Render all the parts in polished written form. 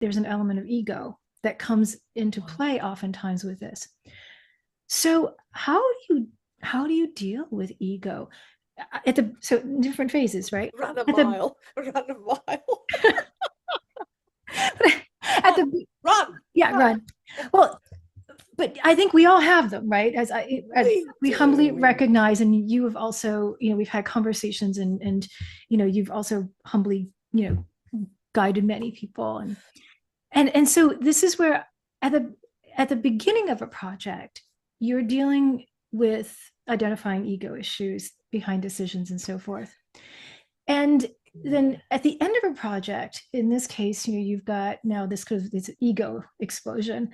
there's an element of ego that comes into play oftentimes with this. So how do you deal with ego at the so different phases, right? Run a At the mile, run a mile, at run, the run, yeah, run. run. Well, but I think we all have them, right? As We we humbly do, we do. recognize, and you have also, we've had conversations, and you've also humbly, guided many people, and so this is where at the beginning of a project, you're dealing with identifying ego issues behind decisions and so forth. And then Yeah. at the end of a project, in this case, you've got now this ego explosion.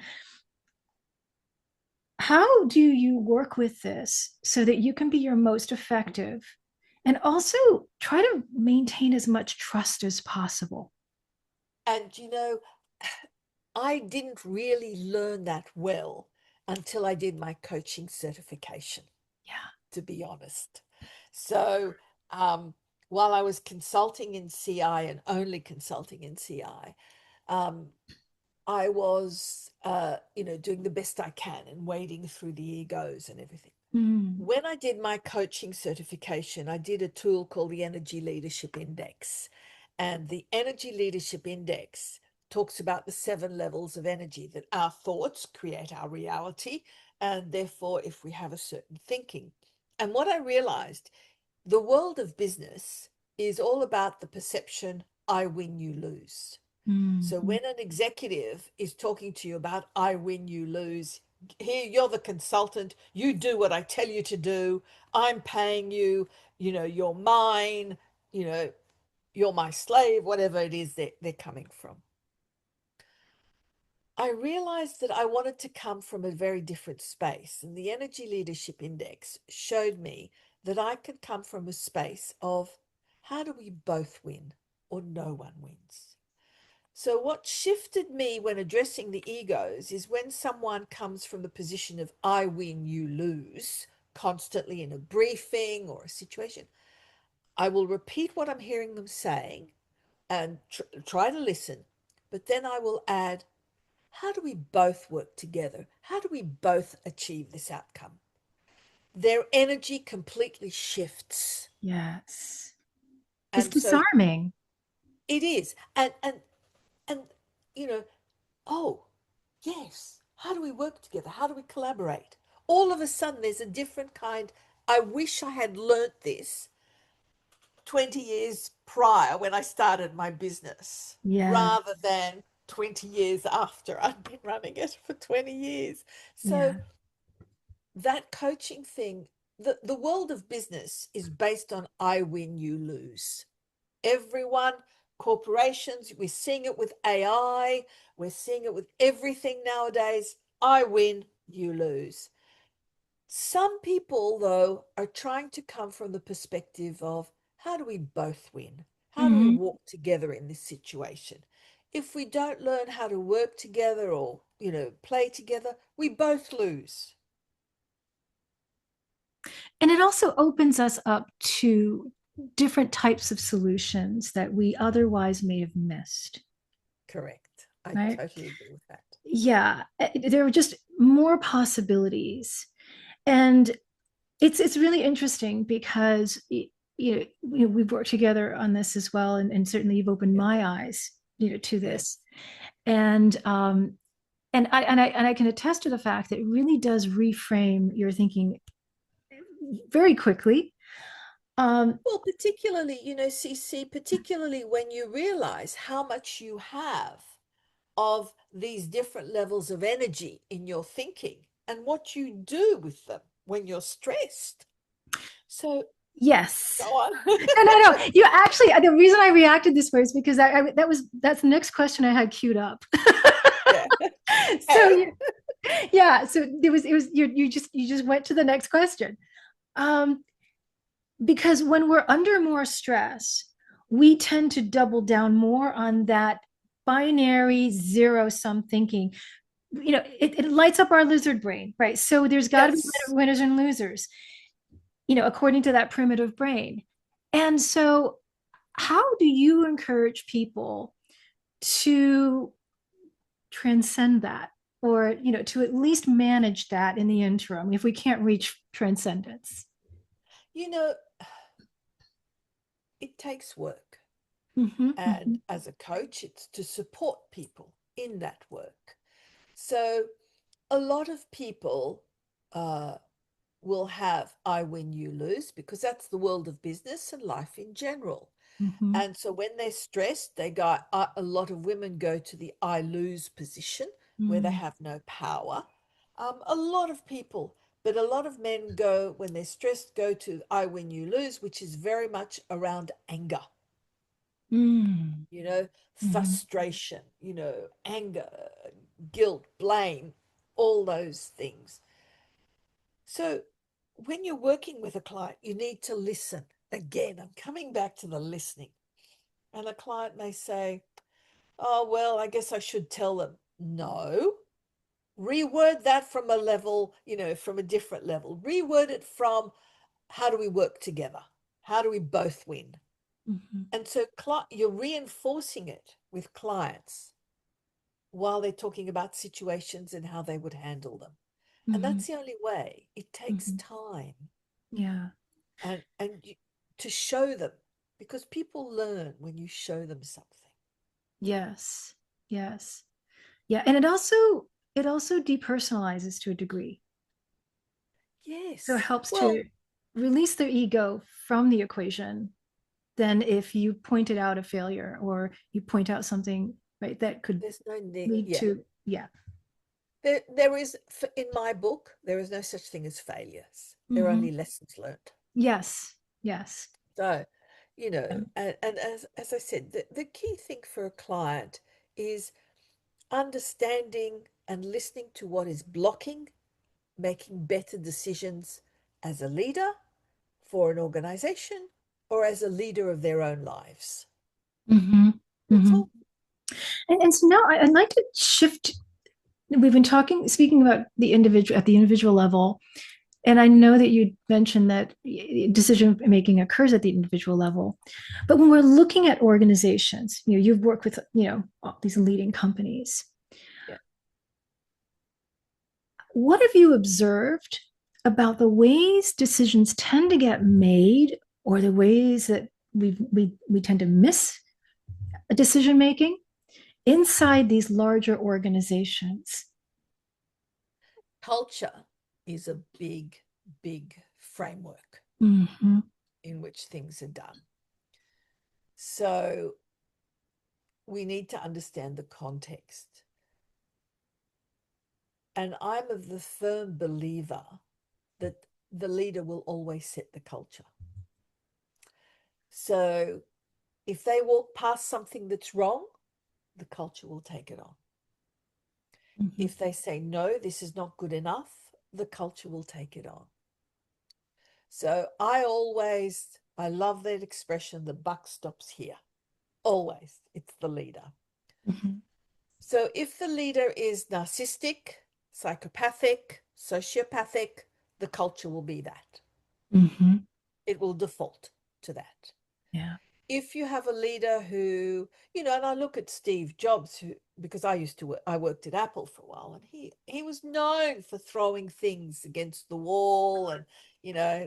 How do you work with this so that you can be your most effective and also try to maintain as much trust as possible? And I didn't really learn that well until I did my coaching certification, Yeah. to be honest. So, um, while I was consulting in CI and only consulting in CI, um, I was, doing the best I can and wading through the egos and everything. Mm. When I did my coaching certification, I did a tool called the Energy Leadership Index. And the Energy Leadership Index talks about the 7 levels of energy that our thoughts create our reality. And therefore, if we have a certain thinking. And what I realized, the world of business is all about the perception I win, you lose. So Mm. when an executive is talking to you about I win, you lose, here you're the consultant, you do what I tell you to do, I'm paying you, you're mine, you know, you're my slave, whatever it is that they're coming from. I realized that I wanted to come from a very different space, and the Energy Leadership Index showed me that I could come from a space of how do we both win or no one wins. So, what shifted me when addressing the egos is when someone comes from the position of I win, you lose, constantly in a briefing or a situation, I will repeat what I'm hearing them saying and try to listen, but then I will add, how do we both work together? How do we both achieve this outcome? Their energy completely shifts. Yes. It's And so disarming. it is. And you know, oh, yes, how do we work together? How do we collaborate? All of a sudden, there's a different kind. I wish I had learnt this 20 years prior when I started my business Yeah. rather than 20 years after I'd been running it for 20 years. So, Yeah. that coaching thing, the world of business is based on I win, you lose. Everyone, corporations, we're seeing it with AI, we're seeing it with everything nowadays. I win, you lose. Some people, though, are trying to come from the perspective of how do we both win? How do we Hmm. walk together in this situation? If we don't learn how to work together or, play together, we both lose. And it also opens us up to different types of solutions that we otherwise may have missed, Correct. I right? totally agree with that. Yeah, there are just more possibilities. And it's really interesting because we've worked together on this as well, and certainly you've opened Yeah, my eyes, to yeah. this, and I can attest to the fact that it really does reframe your thinking very quickly. Um, Well, particularly, CC, particularly when you realize how much you have of these different levels of energy in your thinking and what you do with them when you're stressed. So yes. go on. No. You actually, the reason I reacted this way is because that's the next question I had queued up. Yeah. So yeah, so it was you just went to the next question. Um, because when we're under more stress, we tend to double down more on that binary zero sum thinking. It lights up our lizard brain, right? So there's got to be Yes. winners and losers, according to that primitive brain. And so, how do you encourage people to transcend that, or to at least manage that in the interim if we can't reach transcendence? You know, it takes work. Mm-hmm, mm-hmm, And as a coach, it's to support people in that work. So a lot of people uh, will have I win, you lose, because that's the world of business and life in general. mm-hmm, And so when they're stressed, a lot of women go to the I lose position where they mm, have no power. A lot of people, but a lot of men go, when they're stressed, go to I win, you lose, which is very much around anger, mm, mm-hmm, frustration, anger, guilt, blame, all those things. So when you're working with a client, you need to listen. Again, I'm coming back to the listening. And a client may say, oh, well, I guess I should tell them. No, reword that from a level, from a different level. Reword it from how do we work together? How do we both win? mm-hmm, And so you're reinforcing it with clients while they're talking about situations and how they would handle them. And mm-hmm, that's the only way. It takes mm-hmm. time Yeah. and to show them, because people learn when you show them something. Yes. Yes. Yeah. And it also depersonalizes to a degree. So it Yes. helps Well, to release their ego from the equation than if you pointed out a failure or you point out something, right, that could there's no need. lead Yeah. to, yeah. There is, in my book, there is no such thing as failures. There are Mm-hmm. only lessons learned. Yes. Yes. So, Yeah. and as I said, the key thing for a client is understanding and listening to what is blocking, making better decisions as a leader for an organization or as a leader of their own lives. Mm-hmm. That's Mm-hmm. all. And so now I'd like to shift. We've been speaking about the individual at the individual level. And I know that you mentioned that decision making occurs at the individual level. But when we're looking at organizations, you've worked with, all these leading companies. Yeah. What have you observed about the ways decisions tend to get made, or the ways that we tend to miss decision making inside these larger organizations? Culture is a big, big framework Mm-hmm. in which things are done. So we need to understand the context. And I'm of the firm believer that the leader will always set the culture. So if they walk past something that's wrong, the culture will take it on. Mm-hmm. If they say, no, this is not good enough, the culture will take it on. So I love that expression, the buck stops here. Always, it's the leader. Mm-hmm. So if the leader is narcissistic, psychopathic, sociopathic, the culture will be that. Mm-hmm. It will default to that. Yeah. If you have a leader who, and I look at Steve Jobs, who, because I worked at Apple for a while, and he was known for throwing things against the wall, and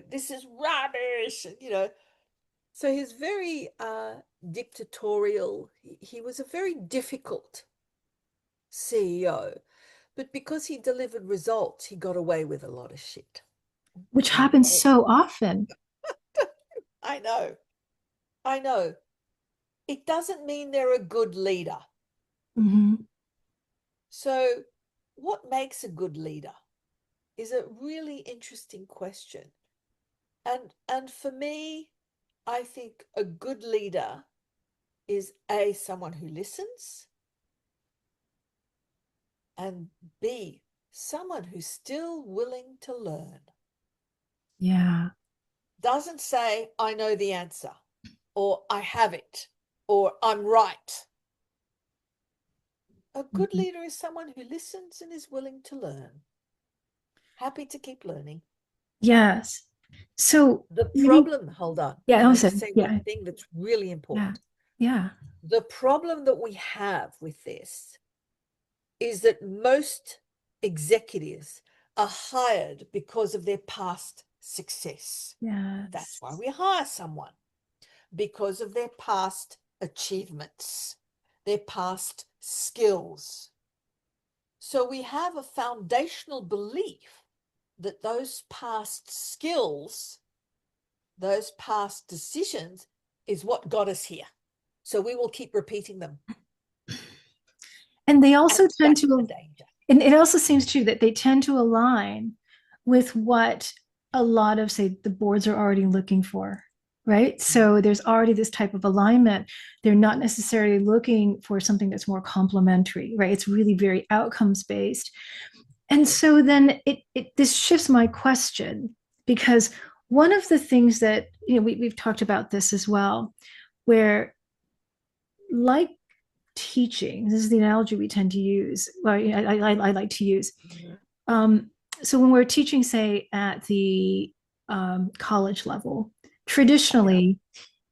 this is rubbish, and so he's very dictatorial. He was a very difficult CEO, but because he delivered results, he got away with a lot of shit. Which And happens so often. I know, I know. It doesn't mean they're a good leader. Mm-hmm. So, what makes a good leader is a really interesting question. And for me, I think a good leader is A, someone who listens, and B, someone who's still willing to learn. Yeah. Doesn't say, I know the answer, or I have it, or I'm right. A good Mhm. leader is someone who listens and is willing to learn, happy to keep learning. Yes. So The maybe, problem, hold on, yeah, can I I just said, say one yeah, thing that's really yeah, important? yeah. The problem that we have with this is that most executives are hired because of their past success. That's Yes. why we hire someone, because of their past achievements, their past skills. So we have a foundational belief that those past skills, those past decisions is what got us here. So we will keep repeating them. And they also And tend that's the to, danger. and it also seems true that they tend to align with what a lot of, say, the boards are already looking for, right? So there's already this type of alignment. They're not necessarily looking for something that's more complementary, right? It's really very outcomes based. And so then this shifts my question, because one of the things that, we've talked about this as well, where, like teaching, this is the analogy we tend to use, or I like to use. So when we're teaching, say, at the college level, traditionally,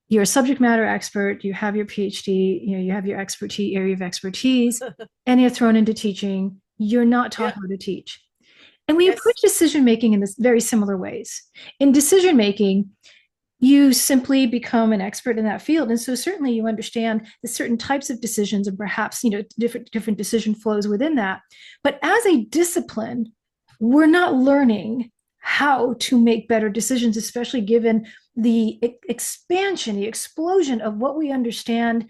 you're a subject matter expert, you have your PhD, you have your expertise, area of expertise, and you're thrown into teaching. You're not taught Yeah. how to teach. And we Yes. approach decision making in this very similar ways. In decision making, you simply become an expert in that field, and so certainly you understand the certain types of decisions and perhaps different decision flows within that. But as a discipline, we're not learning how to make better decisions, especially given the expansion, the explosion of what we understand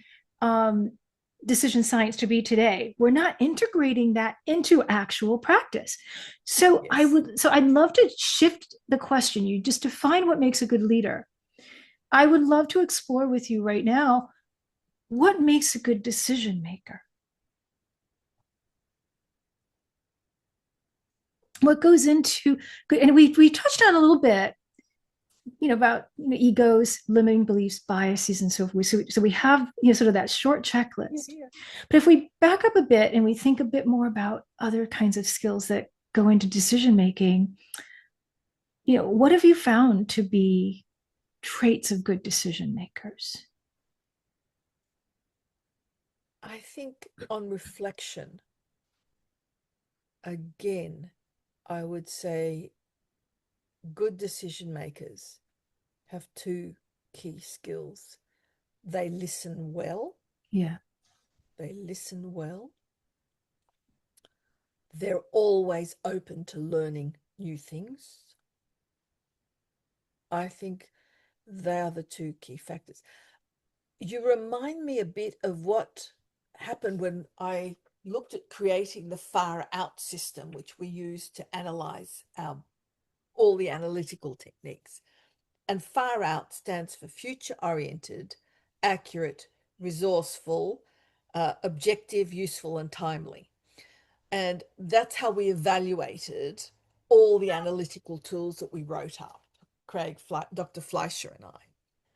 decision science to be today. We're not integrating that into actual practice. So Yes. I'd love to shift the question. You just define what makes a good leader. I would love to explore with you right now what makes a good decision maker. What goes into good, and we touched on a little bit, about egos, limiting beliefs, biases, and so forth. So we have sort of that short checklist. Yeah. But if we back up a bit and we think a bit more about other kinds of skills that go into decision making, what have you found to be traits of good decision makers? I think on reflection, again, I would say good decision makers have two key skills. They listen well. Yeah. They listen well. They're always open to learning new things. I think they are the two key factors. You remind me a bit of what happened when I looked at creating the FAROUT system, which we use to analyze all the analytical techniques. And FAROUT stands for future oriented, accurate, resourceful, objective, useful, and timely. And that's how we evaluated all the analytical tools that we wrote up, Dr. Fleischer and I.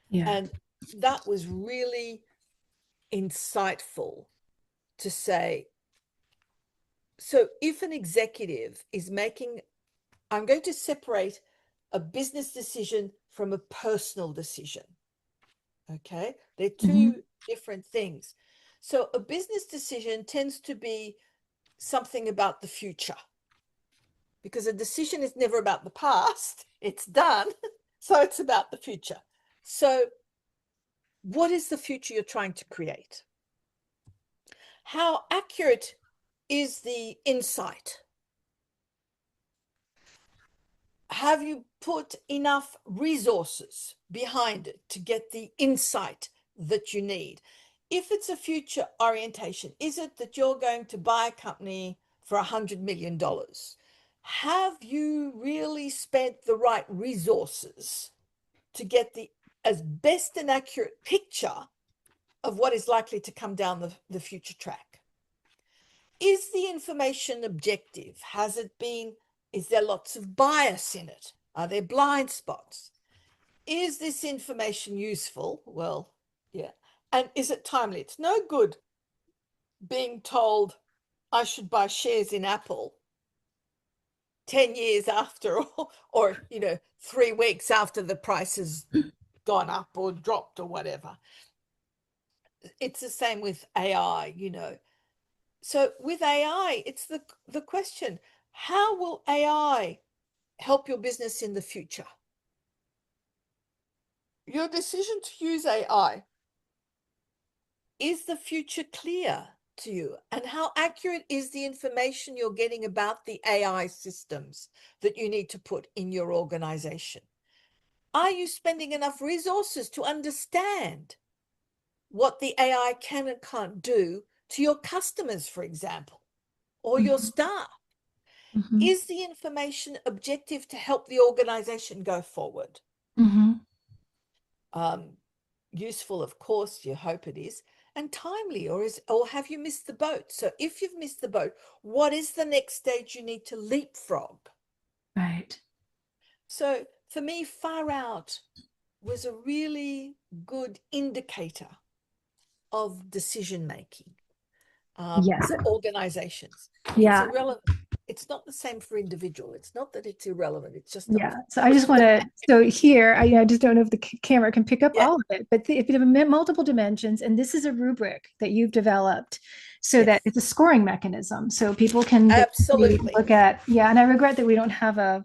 Yeah. And that was really insightful to say, so if an executive is making, I'm going to separate a business decision from a personal decision. Okay, they're two different things. So a business decision tends to be something about the future, because a decision is never about the past, it's done. So it's about the future. So what is the future you're trying to create? How accurate is the insight? Have you put enough resources behind it to get the insight that you need? If it's a future orientation, is it that you're going to buy a company for $100 million? Have you really spent the right resources to get the as best an accurate picture of what is likely to come down the future track? Is the information objective? Is there lots of bias in it? Are there blind spots? Is this information useful? Well, yeah. And is it timely? It's no good being told I should buy shares in Apple 10 years after, or 3 weeks after the price has gone up or dropped or whatever. It's the same with AI. So with AI, it's the question, how will AI help your business in the future? Your decision to use AI, is the future clear to you? And how accurate is the information you're getting about the AI systems that you need to put in your organization? Are you spending enough resources to understand what the AI can and can't do to your customers, for example, or your Mhm. staff? Mhm. Is the information objective to help the organization go forward? Mhm. Um, Useful, of course, you hope it is, and timely, or have you missed the boat? So if you've missed the boat, what is the next stage you need to leapfrog? Right. So for me, FAROUT was a really good indicator of decision making Yes. for organizations. It's Yeah. irrelevant. It's not the same for individual. It's not that it's irrelevant. It's just not Yeah. So I just putting want the to, so here, I just don't know if the camera can pick up yeah, all of it, but if you have multiple dimensions, and this is a rubric that you've developed so that yes, it's a scoring mechanism. So people can basically absolutely. look at, yeah, and I regret that we don't have Yeah,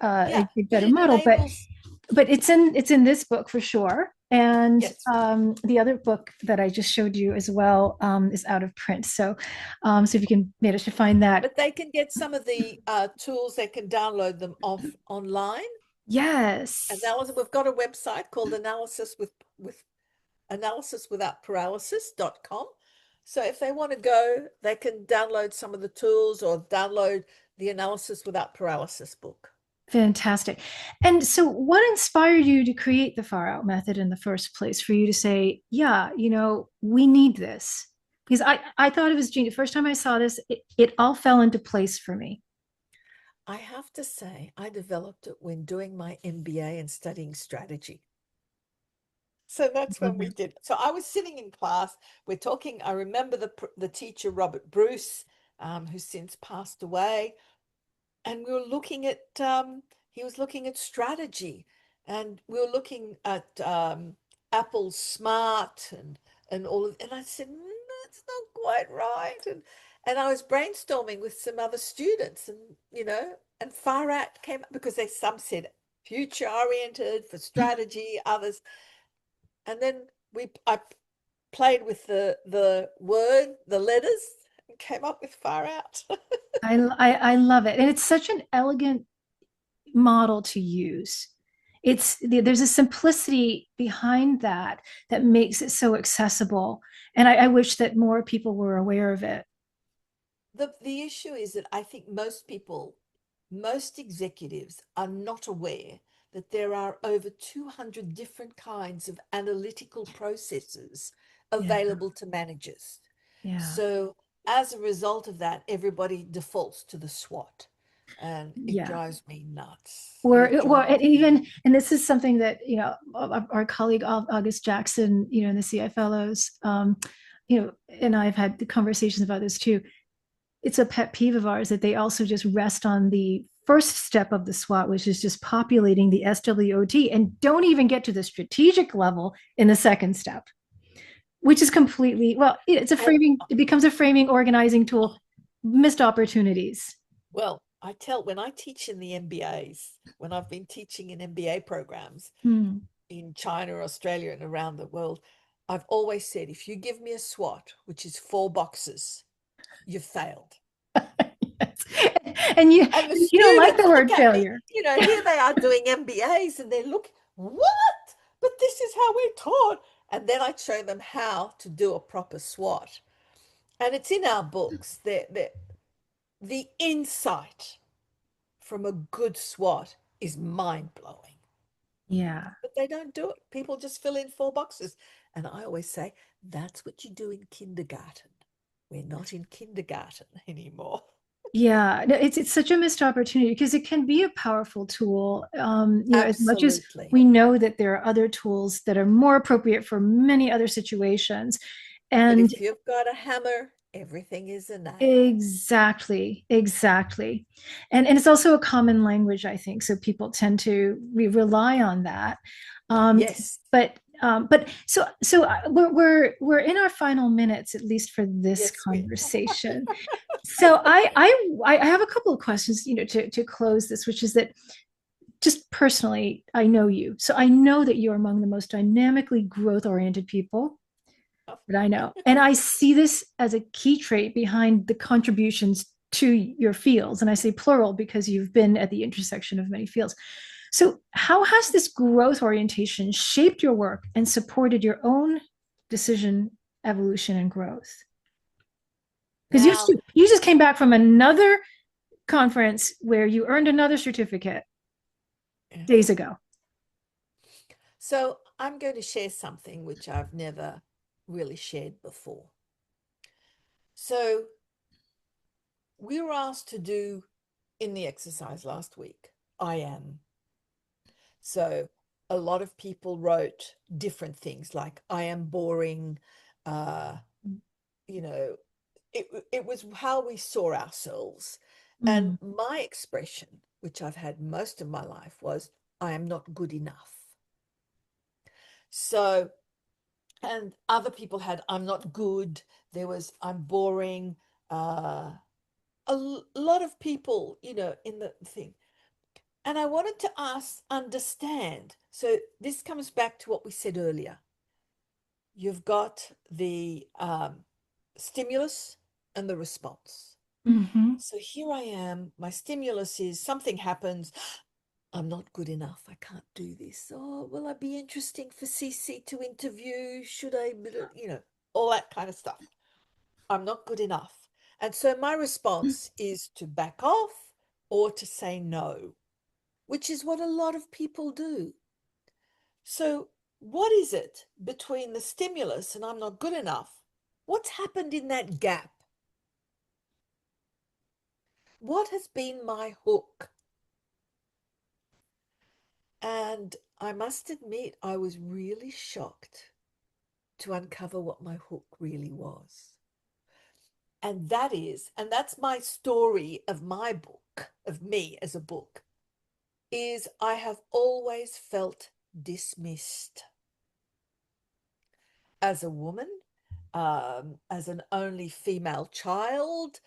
a but better it model, enables but it's in this book for sure. And yes. the other book that I just showed you as well is out of print. So, so if you can manage to find that, But they can get some of the tools, they can download them off online. yes, Analysis, we've got a website called with analysiswithoutparalysis.com. So if they want to go, they can download some of the tools or download the Analysis Without Paralysis book. fantastic. And so, what inspired you to create the far out method in the first place? For you to say, yeah, we need this, because I thought it was genius. First time I saw this, it all fell into place for me. I have to say, I developed it when doing my MBA and studying strategy. So that's when we did. So I was sitting in class. We're talking. I remember the teacher Robert Bruce, who's since passed away, and we were looking at. He was looking at strategy, and we were looking at Apple Smart and all of. And I said, that's not quite right. And I was brainstorming with some other students, and and far out came up because some said future oriented for strategy, others and then I played with the letters, and came up with far out. I love it, and it's such an elegant model to use. There's a simplicity behind that that makes it so accessible, and I wish that more people were aware of it. The issue is that I think most executives are not aware that there are over 200 different kinds of analytical processes Yeah, available to managers. yeah, So as a result of that, everybody defaults to the SWOT, and it yeah. drives me nuts. Or It well, and drives me even nuts. and this is something that our colleague August Jackson, in the CI Fellows, and I've had the conversations about this too. It's a pet peeve of ours that they also just rest on the first step of the SWOT, which is just populating the SWOT, and don't even get to the strategic level in the second step, which is completely, well, it's a Well, framing, it becomes a framing organizing tool, missed opportunities. well, I tell when I teach in the MBAs, when I've been teaching in MBA programs Hmm. in China, Australia, and around the world, I've always said, if you give me a SWOT, which is 4 boxes, you've failed. Yes. And you And the you don't like the students look word at me, failure. here they are doing MBAs and they look, what? But this is how we're taught. And then I show them how to do a proper SWOT. And it's in our books. The insight from a good SWOT is mind blowing. Yeah. But they don't do it. People just fill in 4 boxes. And I always say, that's what you do in kindergarten. We're not in kindergarten anymore. Yeah, no, it's such a missed opportunity because it can be a powerful tool. As much as Absolutely. we know that there are other tools that are more appropriate for many other situations. But And if you've got a hammer, everything is a nail. exactly, exactly. And it's also a common language, I think. So people tend to we rely on that. Um, Yes. but But we're in our final minutes, at least for this Yes, we. conversation. So I have a couple of questions, to close this, which is that just personally, I know you, so I know that you're among the most dynamically growth oriented people that I know, and I see this as a key trait behind the contributions to your fields, and I say plural because you've been at the intersection of many fields. So, how has this growth orientation shaped your work and supported your own decision evolution and growth? Because Now, you just came back from another conference where you earned another certificate yeah. days ago. So I'm going to share something which I've never really shared before. So we were asked to do in the exercise last week, I am. So a lot of people wrote different things like I am boring, uh, you know, it was how we saw ourselves. And Mm. my expression, which I've had most of my life, was I am not good enough. So, and other people had I'm not good. There was I'm boring. Lot of people, in the thing. And I wanted to understand. So this comes back to what we said earlier. You've got the stimulus and the response. Mm-hmm. So here I am. My stimulus is something happens. I'm not good enough. I can't do this. Oh, will I be interesting for CC to interview? Should I, all that kind of stuff. I'm not good enough. And so my response is to back off or to say no, which is what a lot of people do. So, what is it between the stimulus and I'm not good enough? What's happened in that gap? What has been my hook? And I must admit, I was really shocked to uncover what my hook really was. And that's my story of my book, of me as a book, is I have always felt dismissed as a woman, as an only female child.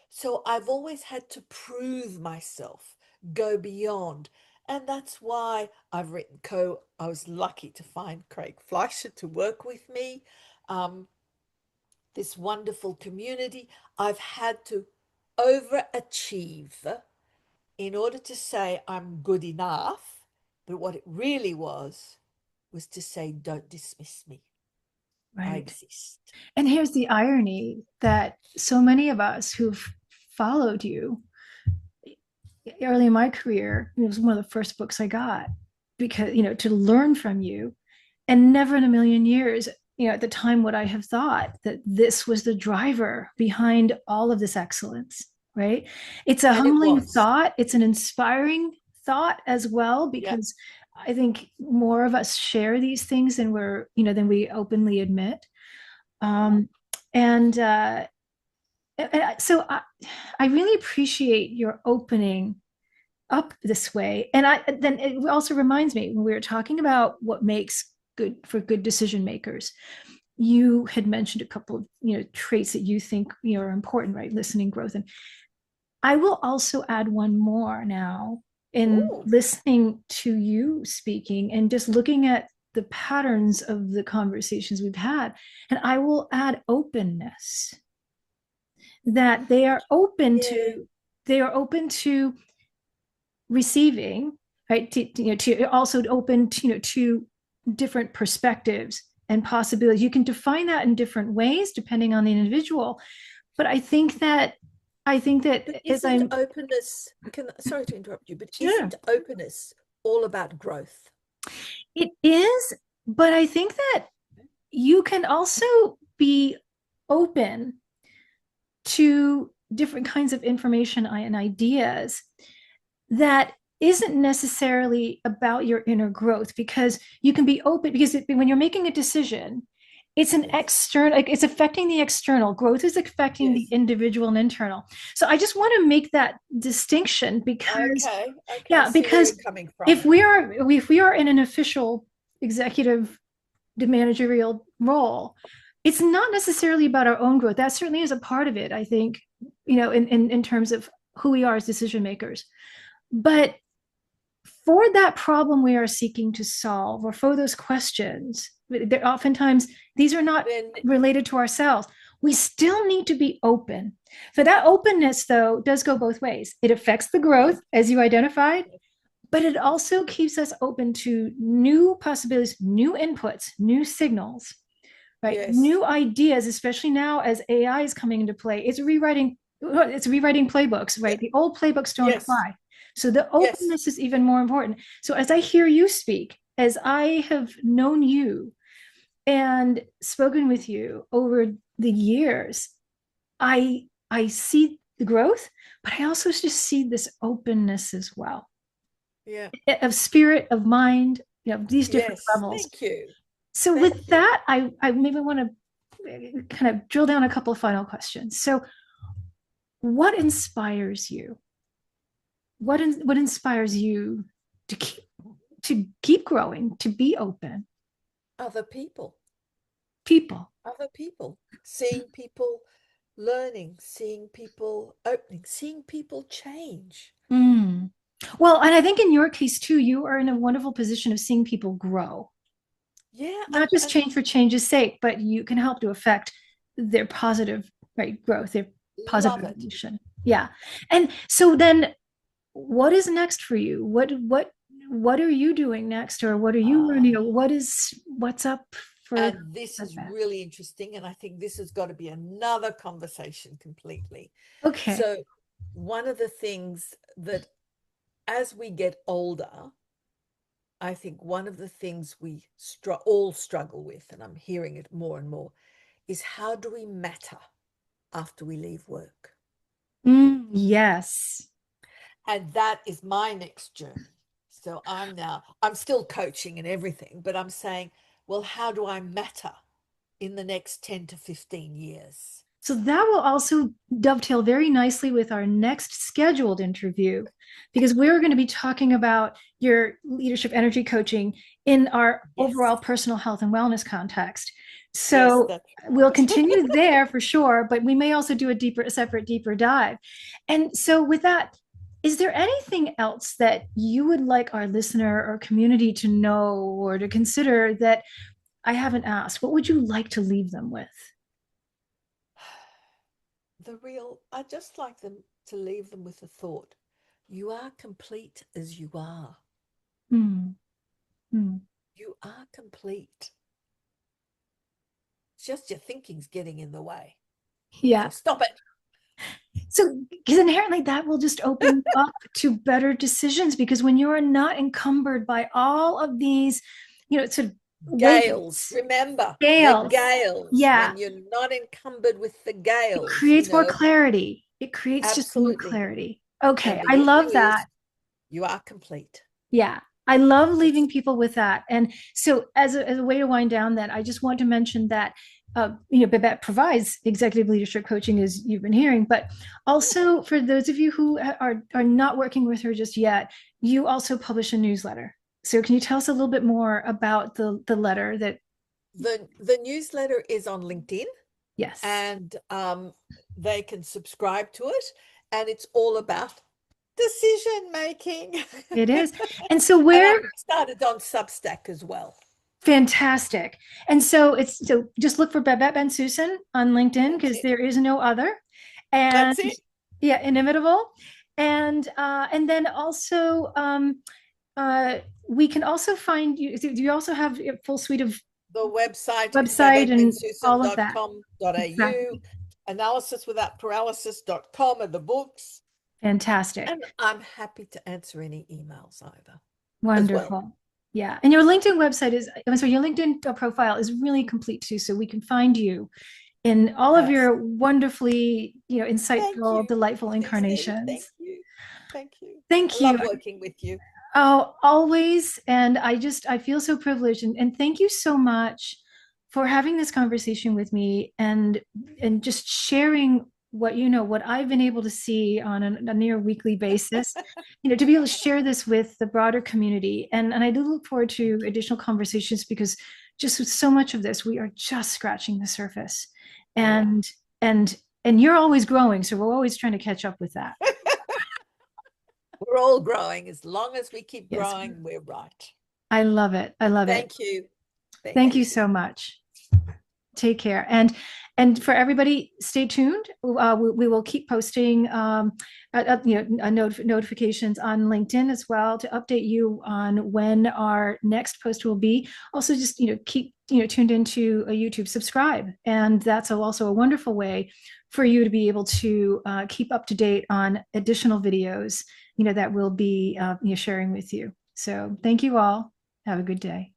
So I've always had to prove myself, go beyond. And that's why I was lucky to find Craig Fleischer to work with me. Um, this wonderful community. I've had to overachieve in order to say I'm good enough. But what it really was to say, don't dismiss me. I Right. exist. And here's the irony that so many of us who've followed you early in my career, it was one of the first books I got because, to learn from you. And never in a million years, at the time, would I have thought that this was the driver behind all of this excellence, right? It's a And it humbling was. thought. It's an inspiring thought as well, Yeah. because I think more of us share these things than we openly admit. Um, and so I really appreciate your opening up this way. And then it also reminds me when we were talking about what makes good decision makers. You had mentioned a couple of traits that you think are important, right? Listening, growth, and I will also add one more now in Ooh, listening to you speaking and just looking at the patterns of the conversations we've had. And I will add openness, that yeah. they are open to receiving, right? To also open to different perspectives and possibilities. You can define that in different ways depending on the individual. But I think that But as isn't I'm openness, sorry to interrupt you, but sure, isn't openness all about growth? it is, but I think that you can also be open to different kinds of information and ideas that isn't necessarily about your inner growth, because you can be open, because when you're making a decision, it's an Yes. external, like it's affecting the external. Growth is affecting the Yes. individual and internal. So I just want to make that distinction because, Okay. Okay. I yeah, see where you're because coming from. if we are in an official executive the managerial role, it's not necessarily about our own growth. That certainly is a part of it, I think, in terms of who we are as decision makers. But for that problem we are seeking to solve, or for those questions, oftentimes these are not Then related to ourselves. We still need to be open. For that openness, though, does go both ways. It affects the growth, as you identified, but it also keeps us open to new possibilities, new inputs, new signals, right? yes, New ideas, especially now as AI is coming into play. It's rewriting playbooks, yeah, right? The old playbooks don't yes, apply. So the yes. openness is even more important. So as I hear you speak, as I have known you and spoken with you over the years, I see the growth, but I also just see this openness as well, Yeah. of spirit, of mind, these different Yes. levels. Thank you. So with Thank you. that, I maybe want to kind of drill down a couple of final questions. So what inspires you? What inspires you to keep growing, to be open? Other people, People. other people, seeing people learning, seeing people opening, seeing people change. Mm. Well, and I think in your case too, you are in a wonderful position of seeing people grow, Yeah. not just change for change's sake, but you can help to affect their positive, right, growth, their positive Love it. evolution. Yeah. And so then what is next for you? What are you doing next, or what are you learning, Ah, or what's up for and this is that? really interesting. And I think this has got to be another conversation completely. Okay. So, one of the things that as we get older, I think one of the things we all struggle with, and I'm hearing it more and more, is how do we matter after we leave work? Yes. And that is my next journey. So I'm still coaching and everything, but I'm saying, well, how do I matter in the next 10 to 15 years? So that will also dovetail very nicely with our next scheduled interview, because we're going to be talking about your leadership energy coaching in our Yes. overall personal health and wellness context. Yes, So that's we'll right. continue there for sure, but we may also do a separate, deeper dive. And so with that, is there anything else that you would like our listener or community to know or to consider that I haven't asked? What would you like to leave them with? I just like them to leave them with a thought. You are complete as you are. Hmm. Hmm. You are complete. It's just your thinking's getting in the way. So Yeah. stop it. So, because inherently that will just open up to better decisions, because when you are not encumbered by all of these, sort of Gales. weights, Remember, they're scales, gales. yeah, When you're not encumbered with the it gales, creates more clarity. It creates just more absolutely. clarity. Okay, And the I good love news that. is you are complete. Yeah, I love That's leaving people with that. And so, as a way to wind down, that I just want to mention that Babette provides executive leadership coaching, as you've been hearing, but also for those of you who are not working with her just yet, you also publish a newsletter. So, can you tell us a little bit more about the letter that? the newsletter is on LinkedIn, Yes, and they can subscribe to it, and it's all about decision making. it is. And so, And where? I've started on Substack as well. Fantastic. And so just look for Babette Bensoussan on LinkedIn, That's because it. there is no other. And That's it. yeah, inimitable. And then also we can also find you. Do you also have a full suite of The website is website and all of that? babettebensoussan.com.au, Exactly. analysiswithoutparalysis.com are the books. Fantastic. And I'm happy to answer any emails either as well. Wonderful. Yeah. And your LinkedIn website is, I'm sorry, your LinkedIn profile is really complete too. So we can find you in all of Yes. your wonderfully, Thank insightful, you, delightful CC. Thank incarnations. you. Thank you. I Thank love you. working with you. Oh, always. And I feel so privileged. And thank you so much for having this conversation with me, and just sharing what I've been able to see on a near weekly basis, to be able to share this with the broader community. And I do look forward Thank to you. additional conversations, because just with so much of this, we are just scratching the surface. Yeah. And you're always growing, so we're always trying to catch up with that. We're all growing. As long as we keep Yes, growing, we're right. I love it. I love it. Thank you. Thank Thank you. you so much. Take care. And for everybody, stay tuned. We will keep posting notifications on LinkedIn as well to update you on when our next post will be. Also, just keep tuned into a YouTube, subscribe, and that's also a wonderful way for you to be able to keep up to date on additional videos that we'll be sharing with you. So thank you all. Have a good day.